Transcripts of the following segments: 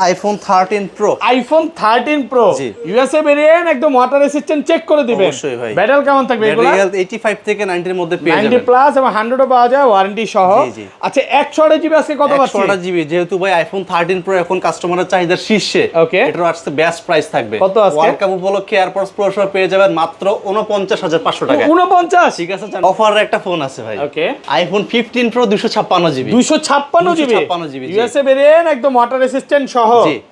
IPhone 13 pro. IPhone 13 pro USA variant, একদম water resistant, check করে দিবেন। অবশ্যই ভাই। ব্যাটারি কেমন থাকবে এগুলা? ব্যাটারি হেলথ 85 থেকে 90 এর মধ্যে পেয়ে যাবেন। 90 প্লাস এবং 100 ও পাওয়া যায় ওয়ারেন্টি সহ। আচ্ছা 128 জিবি আজকে কত পাচ্ছি? 128 জিবি, যেহেতু ভাই আইফোন 13 প্রো এখন কাস্টমারের চাহিদার শীর্ষে, ওকে, এটার আজকে বেস্ট প্রাইস থাকবে। কত আজকে? ওয়ার্ল্ড কাপ উপলক্ষে এয়ারপডস প্রো সহ পেয়ে যাবেন মাত্র 49500 টাকা। 49? ঠিক আছে, অফারের একটা ফোন আছে ভাই। Okay, iPhone 15 pro 256 GB. 256 GB USA variant, একদম ওয়াটার রেসিস্ট্যান্ট সহ।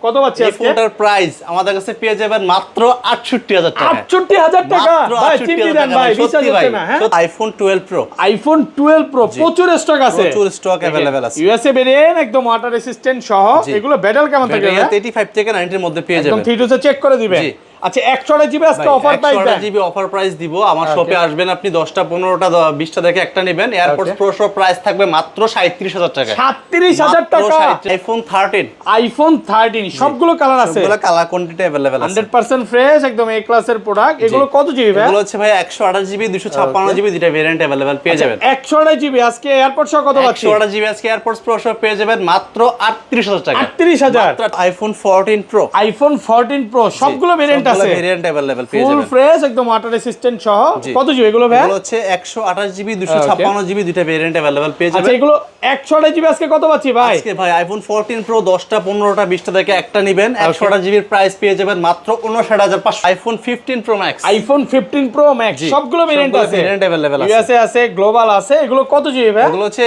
কত পাচ্ছি আজকে? এই ফোনটার প্রাইস আমাদের কাছে পেয়ে যাবেন মাত্র 68000 টাকা। 68000 টাকা ভাই, চিন্তি দেন ভাই, বিশ্বাস হচ্ছে না। হ্যাঁ, আইফোন 12 প্রো। আইফোন 12 প্রো প্রচুর স্টক আছে, প্রচুর স্টক अवेलेबल আছে। ইউএসএ ভেরিয়েন্ট, একদম ওয়াটার রেসিস্ট্যান্ট সহ। এগুলো ব্যাটারি কেমন থাকবে? 85 থেকে 90 এর মধ্যে পেয়ে যাবেন। একদম ঠিক আছে, চেক করে দিবেন। আচ্ছা 128 জিবি আজকে অফার প্রাইস দেন। 128 জিবি অফার প্রাইস দিব। আমার শপে আসবেন আপনি 10টা 15টা 20টা দেখে একটা নেবেন। এয়ারপডস প্রো সহ প্রাইস থাকবে মাত্র 37000 টাকা। 37000 টাকা। আইফোন 13। আইফোন 13 সবগুলো কালার আছে, সবগুলো কালার কোয়ান্টিটি अवेलेबल আছে। 100% ফ্রেশ, একদম এ ক্লাসের প্রোডাক্ট। এগুলো কত জিবি ভাই? এগুলো হচ্ছে ভাই 128 জিবি 256 জিবি, দুটো ভেরিয়েন্ট अवेलेबल পেয়ে যাবেন। 128 জিবি আজকে এয়ারপডস সহ কত পাচ্ছি? 128 জিবি আজকে এয়ারপডস প্রো সহ পেয়ে যাবেন মাত্র 38000 টাকা। 38000। IPhone 14 pro. আইফোন 14 প্রো সবগুলো ভেরিয়েন্ট আছে, ভেরিয়েন্ট अवेलेबल পেয়ে ফুল যাবেন। ফ্রেশ, একদম ওয়াটার রেসিস্ট্যান্ট সহ। কত জিবি এগুলো ভাই? এগুলো হচ্ছে 128 জিবি 256 জিবি, দুটো ভেরিয়েন্ট अवेलेबल পেয়ে যাবেন। আচ্ছা এগুলো 128 জিবি আজকে কত পাচ্ছি ভাই? আজকে ভাই আইফোন 14 প্রো 10টা 15টা 20টা দেখে একটা নেবেন। 128 জিবির প্রাইস পেয়ে যাবেন মাত্র 59500। IPhone 15 pro max. IPhone 15 pro max সবগুলো ভেরিয়েন্ট আছে, ভেরিয়েন্ট अवेलेबल আছে। ইউএসএ আছে, গ্লোবাল আছে। এগুলো কত জিবি ভাই? এগুলো হচ্ছে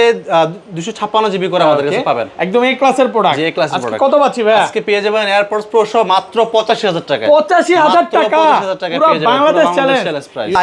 256 জিবি করে আমাদের কাছে পাবেন। একদম এ ক্লাসের প্রোডাক্ট। যে ক্লাসের প্রোডাক্ট। কত পাচ্ছি ভাই? আজকে পেয়ে যাবেন এয়ারপডস প্রো সহ মাত্র 85000 টাকা। 85000 টাকা। 85000 টাকা পেয়ে যাবেন। Bangladesh challenge.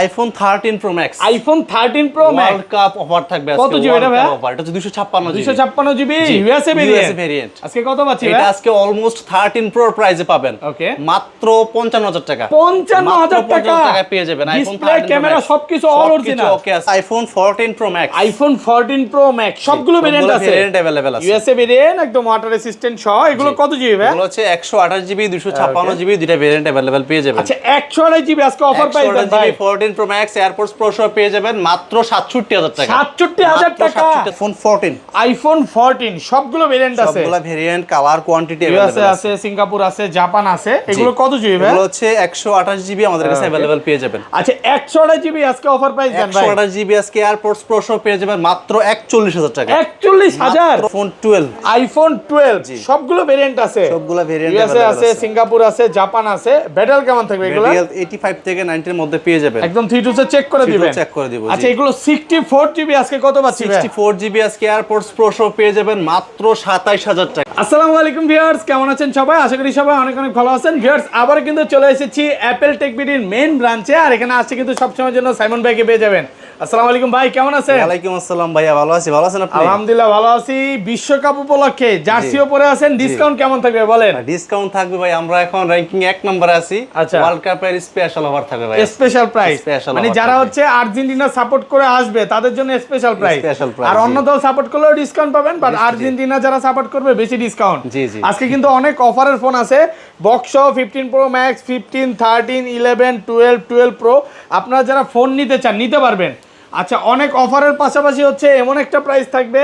IPhone 13 pro max. IPhone 13 pro max world cup offer থাকবে আজকে। কত জিবি এটা ভাই? অফার এটা হচ্ছে 256 জিবি। 256 GB USA variant. আজকে কত পাচ্ছি ভাই? এটা আজকে অলমোস্ট 13 প্রো প্রাইসে পাবেন। ওকে, মাত্র 55000 টাকা। 55000 টাকা পেয়ে যাবেন। আইফোন ডিসপ্লে, ক্যামেরা সবকিছু অল অরিজিনাল। ওকে আছে। IPhone 14 pro max. IPhone 14 pro max সবগুলো ভেরিয়েন্ট আছে, ভেরিয়েন্ট अवेलेबल আছে। ইউএসএ ভেরিয়েন্ট, একদম ওয়াটার রেসিস্ট্যান্ট সহ। এগুলো কত জিবি ভাই? এগুলো হচ্ছে 128 জিবি 256 জিবি, দুটো ভেরিয়েন্ট अवेलेबल পেয়ে যাবেন। আচ্ছা 128 জিবি আজকে অফার প্রাইস দেন ভাই। 14 প্রো ম্যাক্স এয়ারপডস প্রো সহ পেয়ে যাবেন মাত্র 67000 টাকা। 67000 টাকা। আইফোন 14। আইফোন 14 সবগুলো ভেরিয়েন্ট আছে, সবগুলো variant, colour, quantity USA available আছে, সিঙ্গাপুর আছে, জাপান আছে। এগুলো কত জিবি ভাই? এগুলো হচ্ছে 128 জিবি আমাদের কাছে अवेलेबल পেয়ে যাবেন। আচ্ছা 128 জিবি আজকে অফার প্রাইস দেন ভাই। 128 জিবি আজকে এয়ারপডস প্রো সহ পেয়ে যাবেন মাত্র 41000 টাকা। 41000। আইফোন 12। আইফোন 12 সবগুলো ভেরিয়েন্ট আছে, সবগুলো ভেরিয়েন্ট ইউএসএ अवेलेबल আছে, সিঙ্গাপুর আছে, জাপান আছে। ব্যাটারি কেমন থাকবে এগুলো? 85 থেকে 90 এর মধ্যে পেয়ে যাবেন। একদম 3 চেক করে দিবেন। চেক করে দিব। আচ্ছা এগুলো 64 জিবি আজকে কত পাচ্ছি ভাই? 64 জিবি আজকে এয়ারপডস প্রো সহ পেয়ে যাবেন মাত্র 27000 টাকা। আসসালামু আলাইকুম ভিউয়ার্স, কেমন আছেন সবাই? আশা করি সবাই অনেক অনেক ভালো আছেন। ভিউয়ার্স আবার কিন্তু চলে এসেছি অ্যাপল টেক বিডির মেইন ব্রাঞ্চে, আর এখানে আসছে কিন্তু সবসময়ের জন্য সাইমন ভাইকে পেয়ে যাবেন। আসসালামু আলাইকুম ভাই, কেমন আছেন? ওয়ালাইকুম আসসালাম ভাইয়া, ভালো আছি। ভালো আছেন আপনি? আলহামদুলিল্লাহ ভালো আছি। বিশ্বকাপ উপলক্ষে জার্সিও পরে আছেন, ডিসকাউন্ট কেমন থাকবে বলেন? ডিসকাউন্ট থাকবে ভাই, আমরা এখন র‍্যাঙ্কিং 1 নম্বরে আছি। আচ্ছা, ওয়ার্ল্ড কাপের স্পেশাল অফার থাকবে ভাই, স্পেশাল প্রাইস। মানে যারা হচ্ছে আর্জেন্টিনা সাপোর্ট করে আসবে তাদের জন্য স্পেশাল প্রাইস, আর অন্য দল সাপোর্ট করলেও ডিসকাউন্ট পাবেন, বাট আর্জেন্টিনা যারা সাপোর্ট করবে বেশি ডিসকাউন্ট। জি জি। আজকে কিন্তু অনেক অফারের ফোন আছে, বক্স 15 প্রো ম্যাক্স, 15, 13, 11, 12, 12 প্রো। আপনারা যারা ফোন নিতে চান নিতে পারবেন। আচ্ছা অনেক অফারের পাশাপাশি হচ্ছে এমন একটা প্রাইস থাকবে,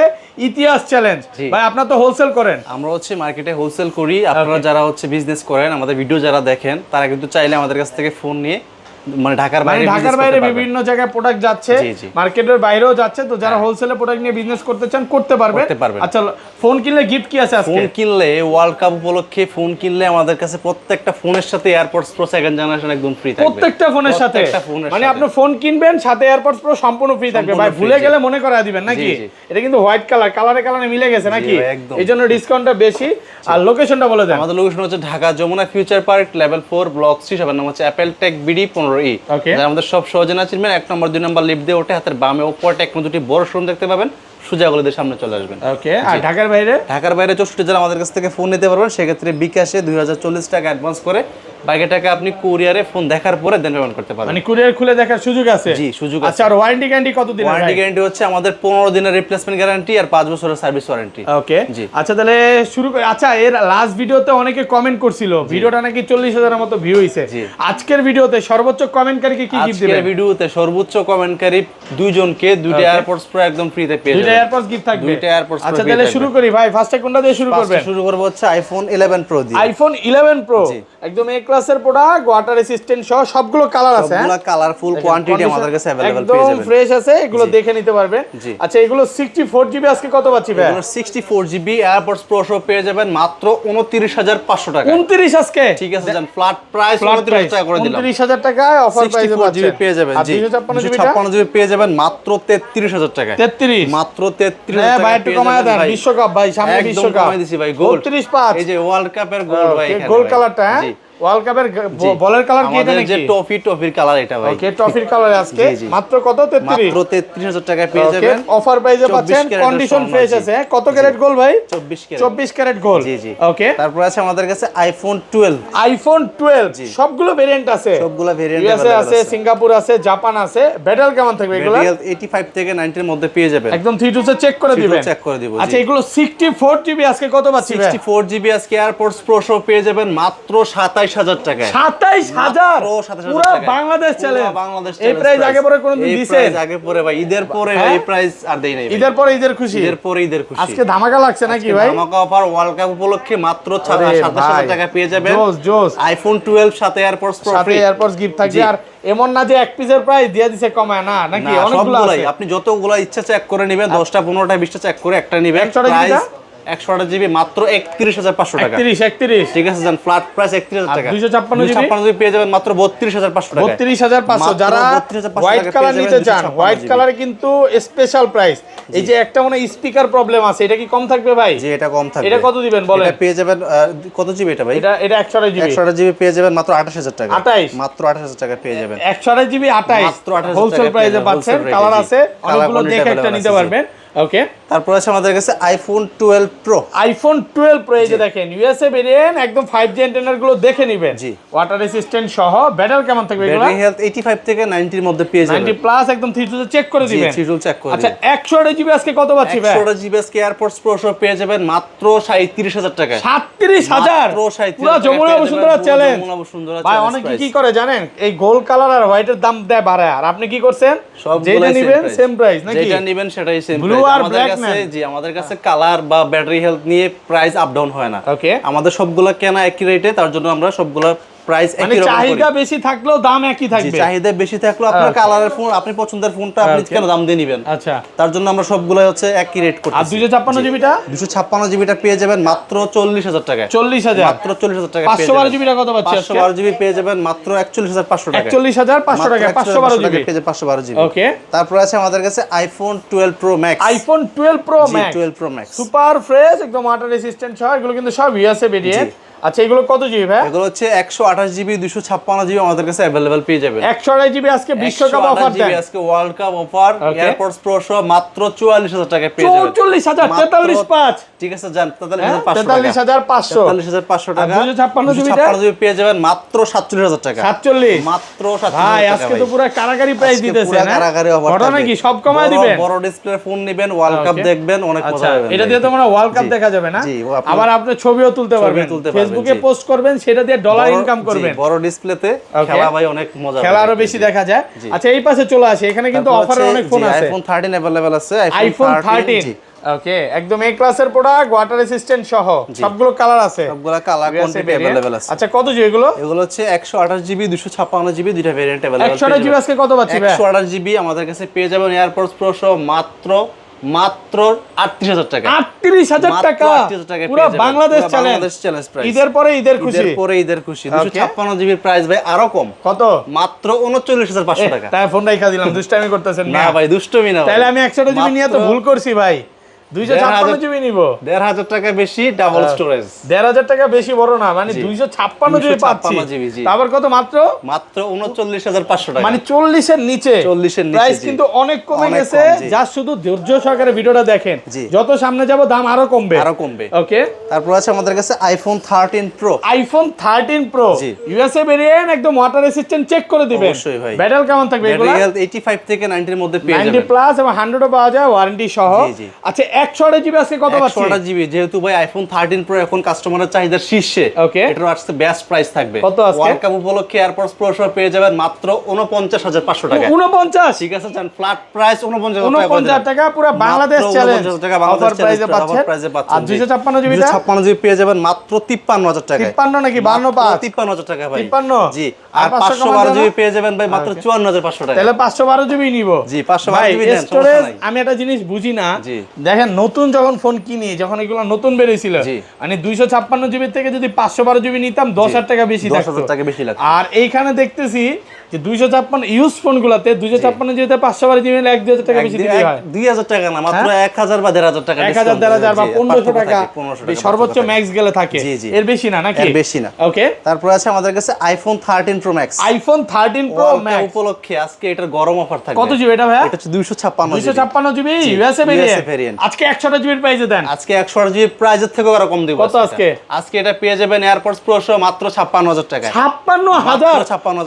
ইতিহাস চ্যালেঞ্জ। ভাই আপনারা তো হোলসেল করেন? আমরা হচ্ছে মার্কেটে হোলসেল করি। আপনারা যারা হচ্ছে বিজনেস করেন, আমাদের ভিডিও যারা দেখেন, তারা কিন্তু চাইলে আমাদের কাছ থেকে ফোন নিয়ে মানে ঢাকার বাইরে বিভিন্ন জায়গায় প্রোডাক্ট যাচ্ছে, মার্কেটের বাইরেও যাচ্ছে। তো যারা হোলসেলে প্রোডাক্ট নিয়ে বিজনেস করতে চান করতে পারবেন। আচ্ছা ফোন কিনলে গিফট কি আছে আজকে? ফোন কিনলে ওয়ার্ল্ড কাপ উপলক্ষে ফোন কিনলে আমাদের কাছে প্রত্যেকটা ফোনের সাথে এয়ারপডস প্রো সেকেন্ড জেনারেশন একদম ফ্রি থাকবে। প্রত্যেকটা ফোনের সাথে, মানে আপনি ফোন কিনবেন সাথে এয়ারপডস প্রো সম্পূর্ণ ফ্রি থাকবে। ভাই ভুলে গেলে মনে করায় দিবেন নাকি? এটা কিন্তু হোয়াইট কালারে মিলে গেছে নাকি? এইজন্য ডিসকাউন্টটা বেশি। আর লোকেশনটা বলে দেন। আমাদের লোকেশন হচ্ছে Dhaka Jamuna future park level 4 block 3, সবার নাম হচ্ছে অ্যাপল টেক বিডি 15E। আমাদের সব সহজে না চিনবেন, 1 নম্বর 2 নম্বর লিফট দিয়ে ওঠে হাতের বামে ওপর টেকনো দুটি বড় শোরুম দেখতে পাবেন, সোজা গলিদের সামনে চলে আসবেন। ওকে। আর ঢাকার বাইরে? ঢাকার বাইরে 64 জেলা আমাদের কাছ থেকে ফোন নিতে পারবেন। সেক্ষেত্রে বিকাশে 2040 টাকা অ্যাডভান্স করে বাকি টাকা আপনি কুরিয়ারে ফোন দেখার পরে দেন পেমেন্ট করতে পারবেন। মানে কুরিয়ার খুলে দেখার সুযোগ আছে? জি, সুযোগ আছে। আচ্ছা, আর ওয়ারেন্টি গ্যারান্টি কতদিন? ওয়ারেন্টি গ্যারান্টি হচ্ছে আমাদের 15 দিনের রিপ্লেসমেন্ট গ্যারান্টি আর 5 বছরের সার্ভিস ওয়ারেন্টি। ওকে, জি। আচ্ছা তাহলে শুরু করি। আচ্ছা, এর লাস্ট ভিডিওতে অনেকে কমেন্ট করছিল, ভিডিওটা নাকি 40,000 এর মতো ভিউ হইছে। আজকের ভিডিওতে সর্বোচ্চ কমেন্টকারীকে কি গিফট দিবেন? আজকের ভিডিওতে সর্বোচ্চ কমেন্টকারী দুইজনকে দুইটা এয়ারপডস প্রো একদম ফ্রিতে পেয়ে যাবেন। দুইটা এয়ারপডস গিফট থাকবে। দুইটা এয়ারপডস প্রো। আচ্ছা তাহলে শুরু করি ভাই, ফার্স্টে কোনটা দিয়ে শুরু করবেন? শুরু করব হচ্ছে আইফোন 11 প্রো দিয়ে। আইফোন 11 প্রো একদম এ ক্লাসের প্রোডাক্ট, ওয়াটার রেসিস্ট্যান্ট সহ সবগুলো কালার আছে। সবগুলো কালারফুল, কোয়ান্টিটি আমাদের কাছে अवेलेबल পেয়ে যাবেন। একদম ফ্রেশ আছে, এগুলো দেখে নিতে পারবেন। আচ্ছা, এগুলো 64 জিবি আজকে কত পাচ্ছি ভাই? এগুলো 64 জিবি এয়ারপডস প্রো সহ পেয়ে যাবেন মাত্র 29,500 টাকা। 29 আজকে? ঠিক আছে, জান ফ্ল্যাট প্রাইস 29,000 টাকা করে দিলাম। 29,000 টাকায় অফার প্রাইসে 64 জিবি পেয়ে যাবেন। জি, 256 জিবি পেয়ে যাবেন মাত্র 33,000 টাকা। 33 মাত্র 33,000 টাকা। ভাই একটু কমায় দেন, বিশ্বকাপ ভাই সামনে, বিশ্বকাপ কমাই দিছি ভাই। গোল্ড 35 এই যে ওয়ার্ল্ড কাপের গোল্ড ভাই, এখানে গোল্ড কালারটা। হ্যাঁ, ওয়ার্ল্ড কাপের বলের কালার কি এটা নাকি? যে টফির কালার এটা ভাই। ওকে, টফির কালার আজকে মাত্র কত? 33 মাত্র 33,000 টাকা পেয়ে যাবেন। অফার প্রাইসে পাচ্ছেন, কন্ডিশন ফ্রেশ আছে। কত ক্যারেট গোল্ড ভাই? 24 ক্যারেট গোল্ড। জি জি। ওকে, তারপর আছে আমাদের কাছে আইফোন 12। আইফোন 12 সবগুলো ভেরিয়েন্ট আছে, সবগুলো ভেরিয়েন্ট ইউএসএ আছে, সিঙ্গাপুর আছে, জাপান আছে। ব্যাটাল কেমন থাকবে এগুলো? 85 থেকে 90 এর মধ্যে পেয়ে যাবেন। একদম 3 টু চেক করে দিবেন। চেক করে দিব। আচ্ছা, এগুলো 64 জিবি আজকে কত পাচ্ছি ভাই? 64 জিবি আজকে এয়ারপডস প্রো সহ পেয়ে যাবেন মাত্র 27,000 টাকায়। 27,000 পুরো বাংলাদেশ চ্যালেঞ্জ। এই প্রাইস আগে পরে কোনদিন দিছেন? আগে পরে ভাই, ঈদের পরে এই প্রাইস আর দেই নাই। ঈদের পরে ঈদের খুশি? ঈদের পরে ঈদের খুশি। আজকে ধামাকা লাগছে নাকি ভাই? ধামাকা অফার ওয়ার্ল্ড কাপ উপলক্ষে মাত্র 27,000 টাকা পেয়ে যাবেন। জোস জোস। আইফোন 12 সাথে এয়ারপডস প্রো সাথে ফ্রি। এয়ারপডস গিফট থাকবে। আর এমন না যে এক পিসের প্রাইস দিয়ে দিছে কমায়, না নাকি? অনেকগুলো আছে। আপনি যতগুলো ইচ্ছা চেক করে নেবেন, 10টা 15টা 20টা চেক করে একটা নেবেন। প্রাইস 128 জিবি মাত্র 31,500 টাকা। 31 ঠিক আছে, জান ফ্ল্যাট প্রাইস 31,000 টাকা। 256 জিবি পেয়ে যাবেন মাত্র 32,500 টাকা। 32,500। যারা হোয়াইট কালার নিতে চান, হোয়াইট কালারে কিন্তু স্পেশাল প্রাইস। এই যে একটা মানে স্পিকার প্রবলেম আছে, এটা কি কম থাকবে ভাই? জি, এটা কম থাকবে। এটা কত দিবেন বলেন? এটা পেয়ে যাবেন কত জিবি এটা ভাই? এটা 128 জিবি। 128 জিবি পেয়ে যাবেন মাত্র 28,000 টাকা। 28 মাত্র 28,000 টাকা পেয়ে যাবেন। 128 জিবি 28 মাত্র 28,000 হোলসেল প্রাইসে পাচ্ছেন। কালার আছে অনেকগুলো, দেখে একটা নিতে পারবেন। ওকে, তারপর আছে আমাদের কাছে আইফোন 12 প্রো। আইফোন 12 প্রো এই যে দেখেন, ইউএসএ ভেরিয়েন্ট, একদম 5G অ্যান্টেনার গুলো দেখে নেবেন। জি, ওয়াটার রেসিস্ট্যান্ট সহ। ব্যাটারি কেমন থাকবে এগুলো? ব্যাটারি হেলথ 85 থেকে 90 এর মধ্যে পেয়ে যাবেন। 90 প্লাস, একদম 3 টু চেক করে দিবেন। জি, 3 টু চেক করে দিবেন। আচ্ছা, 128 জিবি আজকে কত পাচ্ছি ভাই? 128 জিবি আজকে এয়ারপডস প্রো সহ পেয়ে যাবেন মাত্র 37,000 টাকা। 37,000 পুরো যমুনা বসুন্ধরা চ্যালেঞ্জ ভাই। অনেকে কি করে জানেন, এই গোল্ড কালার আর হোয়াইটের দাম দেয় বাড়ায়, আর আপনি কি করছেন? যেটা নেবেন সেম প্রাইস নাকি? যেটা নেবেন সেটাই সেম প্রাইস। ব্লু আর ব্ল্যাক না? জি, আমাদের কাছে কালার বা ব্যাটারি হেলথ নিয়ে প্রাইস আপ ডাউন হয় না। ওকে, আমাদের সবগুলো কেনা একই রেটে, তার জন্য আমরা সবগুলো প্রাইস একই মানে রকম করি। চাহিদা বেশি থাকলেও দাম একই থাকবে। চাহিদা বেশি থাকলেও আপনার কালারের ফোন, আপনি পছন্দের ফোনটা আপনি কেন দাম দিয়ে নেবেন? আচ্ছা, তার জন্য আমরা সবগুলো হচ্ছে একই রেট করতেছি। আর 256 জিবিটা? 256 জিবিটা পেয়ে যাবেন মাত্র 40,000 টাকা। 40,000 মাত্র 40,000 টাকা পেয়ে যাবেন। 512 জিবিটা কত পাচ্ছি আজকে? 512 জিবি পেয়ে যাবেন মাত্র 41,500 টাকা। 41,500 টাকা। 512 জিবি পেয়ে যাবেন 512 জিবি। ওকে, তারপর আছে আমাদের কাছে iPhone 12 pro max. IPhone 12 pro max. 12 pro max super fresh, একদম ওয়াটার রেসিস্ট্যান্ট সহ। এগুলো কিন্তু সব ইউএসএ ভেরিয়েন্ট। আচ্ছা, এগুলো কত জিবি ভাই? এগুলো হচ্ছে 128 জিবি 256 জিবি আমাদের কাছে अवेलेबल পেয়ে যাবেন। 128 জিবি আজকে বিশ্বকাপ অফার দেন। আজকে world cup offer AirPods pro সহ মাত্র 44,000 টাকা পেয়ে যাবেন। 44,000 43,500। ঠিক আছে, জান 43,500 43,500 টাকা। 256 জিবি পেয়ে যাবেন মাত্র 47,000 টাকা। 47 মাত্র 47,000 ভাই, টাকা। আজকে তো পুরো কারাগারি প্রাইস দিতেছেন। পুরো কারাগারি অফার। ঘটনা কি সব কমায় দিবেন? বড় ডিসপ্লে ফোন নেবেন, ওয়ার্ল্ড কাপ দেখবেন, অনেক মজা হবে। এটা দিয়ে তো মানে ওয়ার্ল্ড কাপ দেখা যাবে না? আবার আপনি ছবিও তুলতে পারবেন, ফেসবুকে পোস্ট করবেন, সেটা দিয়ে ডলার ইনকাম করবেন। বড় ডিসপ্লেতে খেলা ভাই অনেক মজা, খেলা আরো বেশি দেখা যায়। আচ্ছা, এই পাশে চলে আসে, এখানে কিন্তু অফারে অনেক ফোন আছে। আইফোন 13 अवेलेबल আছে। আইফোন 13 ওকে, একদম এ ক্লাসের প্রোডাক্ট, ওয়াটার রেসিস্ট্যান্ট সহ। সবগুলো কালার আছে, সবগুলো কালার কোয়ান্টিটি अवेलेबल আছে। আচ্ছা, কত জিবি এগুলো? এগুলো হচ্ছে 128 জিবি 256 জিবি, দুইটা ভেরিয়েন্ট अवेलेबल। 128 জিবি আজকে কত পাচ্ছি ভাই? 128 জিবি আমাদের কাছে পেয়ে যাবেন এয়ারপডস প্রো সহ মাত্র 38,000 টাকা। 38,000 টাকা পুরো বাংলাদেশ চ্যালেঞ্জ প্রাইস। ঈদের পরে ঈদের খুশি। ঈদের পরে ঈদের খুশি। 256 জিবির প্রাইস ভাই আরো কম। কত? মাত্র 39,500 টাকা। তাই ফোন রাইখা দিলাম, দুষ্টামি করতেছেন না ভাই, দুষ্টমি না। তাহলে আমি 128 জিবি নিয়ে তো ভুল করছি ভাই। 256 জিবি নিব, 1500 টাকা বেশি, ডাবল স্টোরেজ, 1500 টাকা বেশি বড় না, মানে 256 জিবি পাচ্ছি। তারপর কত? মাত্র 39500 টাকা, মানে 40 এর নিচে, 40 এর নিচে। প্রাইস কিন্তু অনেক কমে গেছে। যা শুধু ধৈর্য সহকারে ভিডিওটা দেখেন, যত সামনে যাব দাম আরো কমবে। ওকে, তারপর আছে আমাদের কাছে iPhone 13 pro. IPhone 13 pro USA variant, একদম ওয়াটার রেসিস্ট্যান্ট, চেক করে দিবেন। অবশ্যই ভাই। ব্যাটারি কেমন থাকবে এগুলা? ব্যাটারি 85 থেকে 90 এর মধ্যে পেয়ে যাবেন, 90 প্লাস এবং 100 ও পাওয়া যায় ওয়ারেন্টি সহ। আচ্ছা 128 জিবি আজকে কত পাচ্ছি? 128 জিবি, যেহেতু ভাই আইফোন 13 প্রো এখন কাস্টমারের চাহিদার শীর্ষে, এটার আজকে বেস্ট প্রাইস থাকবে। কত আজকে? ওয়ার্ল্ড কাপ উপলক্ষে এয়ারপডস প্রো সহ পেয়ে যাবেন মাত্র 49500 টাকা। 49? ঠিক আছে, জান ফ্ল্যাট প্রাইস 49 টাকা, পুরো বাংলাদেশ চ্যালেঞ্জ, অফার প্রাইসে পাচ্ছেন। আর 256 জিবি, 256 জিবি পেয়ে যাবেন মাত্র 53000 টাকা। 53 নাকি 52? 53000 টাকা ভাই। 53? জি। আর 512 জিবি পেয়ে যাবেন ভাই মাত্র 54500 টাকা। তাহলে 512 জিবি নিব। জি, 512 জিবি দেন, সমস্যা নাই। আমি একটা জিনিস বুঝি না, দেখেন নতুন যখন ফোন কিনি, যখন এগুলো নতুন বেরিয়েছিল, মানে 256 জিবি থেকে যদি 512 জিবি নিতাম 10000 টাকা বেশি থাকতো, 10000 টাকা বেশি লাগতো। আর এইখানে দেখতেছি যে 256 ইউজ ফোনগুলোতে 256 জিবিতে 512 জিবি নিলে 1-2000 টাকা বেশি দিতে হয়। 2000 টাকা না, মাত্র 1000 বা 1500 টাকা, 1000 1500 বা 1500 টাকা সর্বোচ্চ ম্যাক্স গেলে থাকে, এর বেশি না নাকি? এর বেশি না। ওকে, তারপর আছে আমাদের কাছে iPhone 13 pro max. IPhone 13 pro max উপলক্ষে আজকে এটার গরম অফার থাকবে। কত জিবি এটা ভাই? এটা হচ্ছে 256 জিবি ইউএসএ ভেরিয়েন্ট। আজকে 128 জিবির প্রাইসে দেন। আজকে 128 জিবি প্রাইসের থেকে আরো কম দিব। কত আজকে? আজকে এটা পেয়ে যাবেন এয়ারপডস প্রো সহ মাত্র 56000 টাকা। 56000?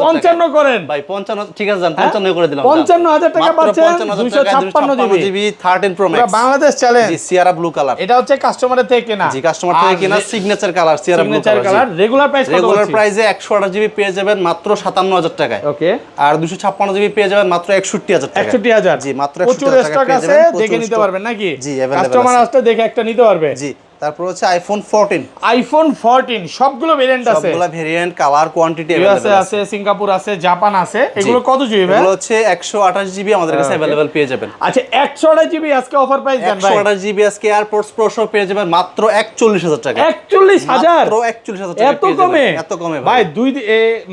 55 করেন ভাই, 55 ঠিক আছে, জান 55 করে দিলাম। 55000 টাকা পাচ্ছেন 256 GB 13 pro max, Bangladesh challenge. জি, সিয়ারা ব্লু কালার। এটা হচ্ছে কাস্টমারের থেকে কেনা। জি, কাস্টমার থেকে কেনা, signature colour, sierra blue colour. Regular price কত? রেগুলার প্রাইসে 128 জিবি পেয়ে যাবেন মাত্র 57000 টাকায়। ওকে, আর 256 জিবি পেয়ে যাবেন মাত্র 61000 টাকা। 61000? জি, মাত্র 61000 টাকা পেয়ে যাবেন, দেখে নিতে পারবেন নাকি? জি, अवेलेबल কাস্টমার আসলে দেখে একটা নিতে পারবে। জি। তারপর হচ্ছে আইফোন 14। আইফোন 14 সবগুলো ভেরিয়েন্ট আছে, সবগুলো ভেরিয়েন্ট, কালার, কোয়ান্টিটি ইউএসএ আছে, সিঙ্গাপুর আছে, জাপান আছে। এগুলো কত জিবি ভাই? এগুলো হচ্ছে 128 জিবি আমাদের কাছে अवेलेबल পেয়ে যাবেন। আচ্ছা 128 জিবি আজকে অফার প্রাইস দেন ভাই। 128 জিবি আজকে এয়ারপডস প্রো সহ পেয়ে যাবেন মাত্র 41000 টাকা। 41000? মাত্র 41000 টাকা এত কমে? এত কমে ভাই,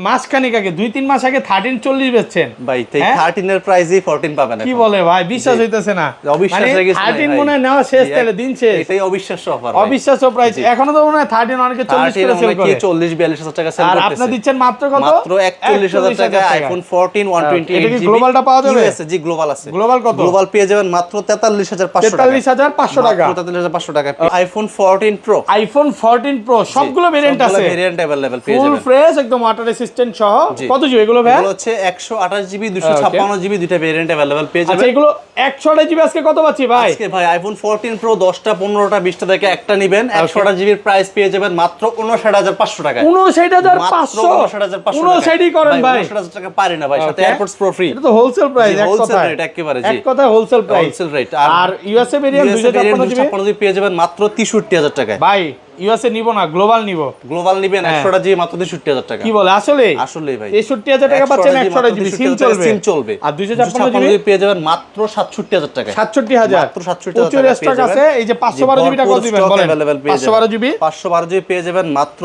মাস খানিক আগে 2-3 মাস আগে 13 40 বেচছেন ভাই। তাই 13 এর প্রাইসই 14 পাবেন। কি বলে ভাই, বিশ্বাস হইতেছে না। অবিশ্বাস হয়ে গেছে। 13 মনে হয় নেওয়া শেষ, তাহলে দিন শেষ। এটাই অবিশ্বাস্য অফার, অবিশ্বাস্য প্রাইস। এখনো তো মনে হয় 13 অনেকে 40 করে সেল করে, 40-42000 টাকা সেল করতেছে। আর আপনি দিচ্ছেন মাত্র কত? মাত্র 41000 টাকা আইফোন 14 128 এটা কি গ্লোবালটা পাওয়া যাবে? ইউএসএ, জি গ্লোবাল আছে। গ্লোবাল কত? গ্লোবাল পেয়ে যাবেন মাত্র 43500 টাকা। 43500 টাকা। 43500 টাকা। IPhone 14 pro. আইফোন 14 প্রো সবগুলো ভেরিয়েন্ট আছে, সবগুলো ভেরিয়েন্ট अवेलेबल পেয়ে যাবেন, ফুল ফ্রেশ, একদম ওয়াটার রেসিস্ট্যান্ট সহ। কত জিবি এগুলো ভাই? এগুলো হচ্ছে 128 জিবি 256 জিবি, দুইটা ভেরিয়েন্ট अवेलेबल পেয়ে যাবেন। আচ্ছা এগুলো 128 জিবি আজকে কত পাচ্ছি ভাই? আজকে ভাই আইফোন 14 প্রো 10টা 15টা 20টা থেকে একটা নেবেন, 128 জিবির প্রাইস পেয়ে যাবেন মাত্র 59500 টাকা। 59500? 59500 করেন ভাই। 59000 টাকা পারি না ভাই, সাথে এয়ারপডস প্রো ফ্রি। এটা তো হোলসেল প্রাইস, এক হোলসেল কথা। রেট একেবারে, জি এক কথা হোলসেল প্রাইস, হোলসেল রেট। আর ইউএসএ ভেরিয়েন্ট 256 জিবি পেয়ে যাবেন মাত্র 63000 টাকা। ভাই ইউএসএ নিব না, গ্লোবাল নিব। গ্লোবাল নিবেন 128 জিবি মাত্র 63000 টাকা। কি বলে আসলে? আসলেই ভাই 63000 টাকা পাচ্ছেন 128 জিবি সিম চলবে। সিম চলবে। আর 256 জিবি পেয়ে যাবেন মাত্র 67000 টাকা। 67000? মাত্র 67000 প্রচুর স্টক আছে। এই যে 512 জিবি টাকা দিবেন বলেন? 512 জিবি 512 জিবি পেয়ে যাবেন মাত্র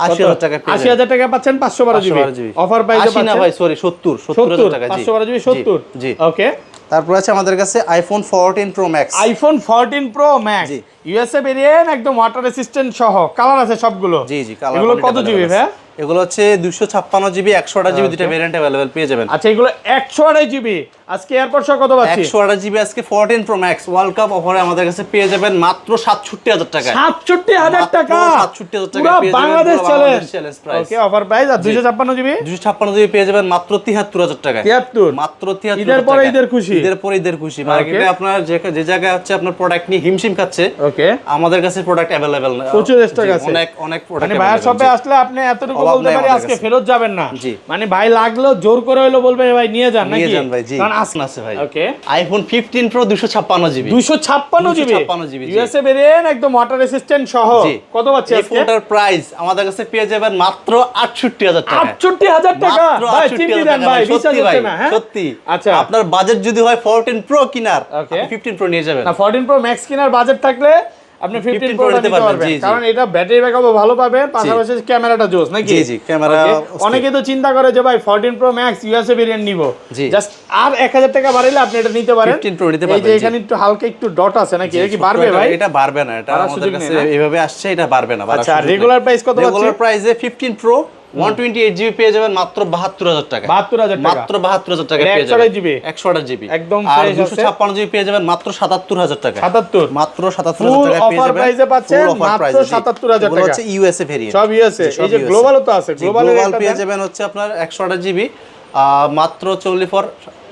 80000 টাকা। 80000 টাকা পাচ্ছেন 512 জিবি অফার প্রাইসে পাচ্ছেন। 80 না ভাই, সরি 70000 টাকা। জি 512 জিবি 70। জি ওকে, তারপর আছে আমাদের কাছে iPhone 14 pro max. IPhone 14 pro max USA variant, একদম ওয়াটার রেসিস্ট্যান্ট সহ, কালার আছে সবগুলো। জি জি, কালার। এগুলো কত জিবি ভাই? এগুলো হচ্ছে 256 জিবি 128 জিবি, দুটো ভেরিয়েন্ট अवेलेबल পেয়ে যাবেন। আচ্ছা এগুলো 128 জিবি আজকে এয়ারপড সহ কত পাচ্ছি? 128 জিবি আজকে 14 প্রো ম্যাক্স ওয়ার্ল্ড কাপ অফারে আমাদের কাছে পেয়ে যাবেন মাত্র 67000 টাকা। 67000 টাকা? 67000 টাকা পেয়ে যাবেন, বাংলাদেশ চ্যালেঞ্জ প্রাইস। ওকে, অফার প্রাইস। আর 256 জিবি 256 জিবি পেয়ে যাবেন মাত্র 73000 টাকা। 73? মাত্র 73000 ঈদের পরে ঈদের খুশি। ঈদের পরে ঈদের খুশি। মার্কেটে আপনার যে জায়গায় হচ্ছে আপনার প্রোডাক্ট নিয়ে হিমশিম খাচ্ছে, ওকে, আমাদের কাছে প্রোডাক্ট अवेलेबल না, প্রচুর স্টক আছে। অনেক প্রোডাক্ট। মানে ভাইয়ের শপে আসলে আপনি এতটুকু বলতে পারি আজকে ফেরত যাবেন না। মানে ভাই লাগলো জোর করে হইলো বলবে ভাই নিয়ে যান নাকি? নিয়ে যান ভাই, জি। কারণ আসনা আছে ভাই। Okay, iPhone 15 pro 256 GB. 256 GB USA variant, একদম ওয়াটার রেসিস্ট্যান্ট সহ। কত পাচ্ছি আজকে? এই ফোনটার প্রাইস আমাদের কাছে পেয়ে যাবেন মাত্র 68000 টাকা। 68000 টাকা? ভাই চিন্তি দেন ভাই, বিশ্বাস হচ্ছে না। হ্যাঁ সত্যি। আচ্ছা আপনার বাজেট যদি হয় 14 প্রো কিনার, আপনি 15 প্রো নিয়ে যাবেন। না 14 প্রো ম্যাক্স কেনার বাজেট থাকলে আপনি 15 15 প্রোটা নিতে নিতে পারবেন, পারবেন জি, জি। কারণ এটা ব্যাটারি ব্যাকআপও ভালো পাবেন, পাশাপাশি ক্যামেরাটা জোস নাকি? জি, জি, ক্যামেরা Okay, অস্থির। অনেকে তো চিন্তা করে যে ভাই 14 প্রো ম্যাক্স ইউএসএ ভেরিয়েন্ট নিব, জি। জাস্ট আর 1000 টাকা বাড়াইলে আপনি এটা নিতে পারেন। 15 Pro নিতে এই যে পারবেন, জি। এখানে একটু হালকা একটু ডট আছে নাকি, এটা কি ছোট্ট বাড়বে ভাই? এটা বাড়বে না, এটা বাড়ার আমাদের সুযোগ কাছে নেই না? এইভাবে আসছে, এটা বাড়বে না। আচ্ছা, regular price কত পাচ্ছি? রেগুলার প্রাইসে 15 প্রো 128 জিবি পেয়ে যাবেন মাত্র 72000 টাকা। 72000 টাকা মাত্র 72000 টাকা এটা পেয়ে 128 যাবেন। জিবি? 128 জিবি একদম আর fresh আছে। 256 জিবি পেয়ে যাবেন মাত্র 77000 টাকা। 77 মাত্র 77000 ফুল টাকা পেয়ে অফার যাবেন। প্রাইসে পাচ্ছেন Full offer মাত্র price, জি। 77000 এগুলো টাকা। হচ্ছে ইউএসএ ভেরিয়েন্ট। সব ইউএসএ, জি, সব এই যে USA গ্লোবালও তো আছে, গ্লোবালের গ্লোবাল এটা পেয়ে দেন। যাবেন হচ্ছে আপনার 128 জিবি মাত্র 44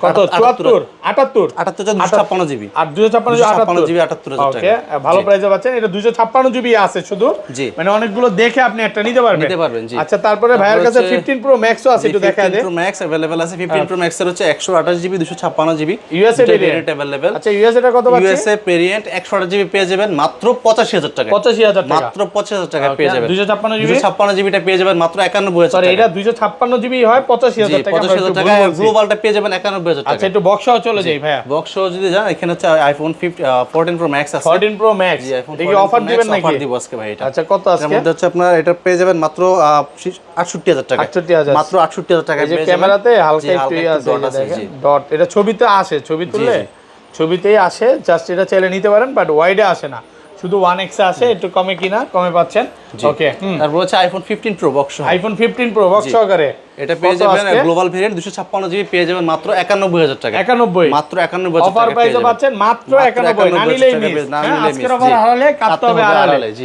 কত 74 78 256 জিবি আর 256 জিবি 78000 টাকা। ওকে, ভালো জি। প্রাইসে পাচ্ছেন। এটা 256 জিবি আছে শুধু, জি। মানে অনেকগুলো দেখে আপনি একটা নিতে পারবেন। নিতে পারবেন, জি। আচ্ছা, তারপরে ভাইয়ের কাছে তারপর হচ্ছে 15 প্রো ম্যাক্সও আছে, একটু দেখায় দে। 15 Pro Max अवेलेबल আছে। 15 Pro Max এর হচ্ছে 128 GB 256 GB USA variant available. আচ্ছা, ইউএস এটা কত পাচ্ছি? ইউএসএ ভেরিয়েন্ট 128 জিবি পেয়ে যাবেন মাত্র 85000 টাকা। 85000 টাকা। মাত্র 85000 টাকা পেয়ে যাবেন। 256 জিবি? 256 জিবিটা পেয়ে যাবেন মাত্র 91000 সরি, টাকা। এটা 256 জিবি হয় 85000 টাকা। 85000 টাকা। গ্লোবালটা পেয়ে যাবেন 91000 টাকা। আচ্ছা, একটু বক্সও চলে যাই ভাইয়া। বক্স যদি যান, এখানে হচ্ছে আইফোন 14 প্রো ম্যাক্স আছে। 14 প্রো ম্যাক্স জি, iPhone দেখি 14 অফার Pro দিবেন Max নাকি? অফার দিব আজকে ভাই এটা। আচ্ছা, কত এর আজকে? মধ্যে হচ্ছে আপনার এটা পেয়ে যাবেন মাত্র 68000 টাকা। 68000 মাত্র 68000 টাকা এই যে পেয়ে যাবেন। ক্যামেরাতে হালকা জি, একটু হালকা ইয়ে একটু আছে, dot এই যে আছে, দেখেন জি। ডট। এটা ছবিতে আসে, ছবি তুললে জি। ছবিতেই আসে, জাস্ট এটা চাইলে নিতে পারেন, বাট ওয়াইডে আসে না, শুধু 1x এ আসে। একটু কমে কিনা কমে পাচ্ছেন। ওকে, তারপর হচ্ছে iPhone 15 pro box. IPhone 15 pro box সহকারে এটা পেয়ে কত যাবেন আজকে? গ্লোবাল ভেরিয়েন্ট 256 জিবি পেয়ে যাবেন মাত্র 91000 টাকা। 91 মাত্র 91000 অফার টাকা পেয়ে প্রাইসে যাবেন। পাচ্ছেন মাত্র মাত্র 91, না 91,000 নিলেই টাকা মিস। পেয়ে- না হ্যাঁ, নিলেই আজকের miss, অফার জি। হারালে কাটতে হবে আড়ালে। জি।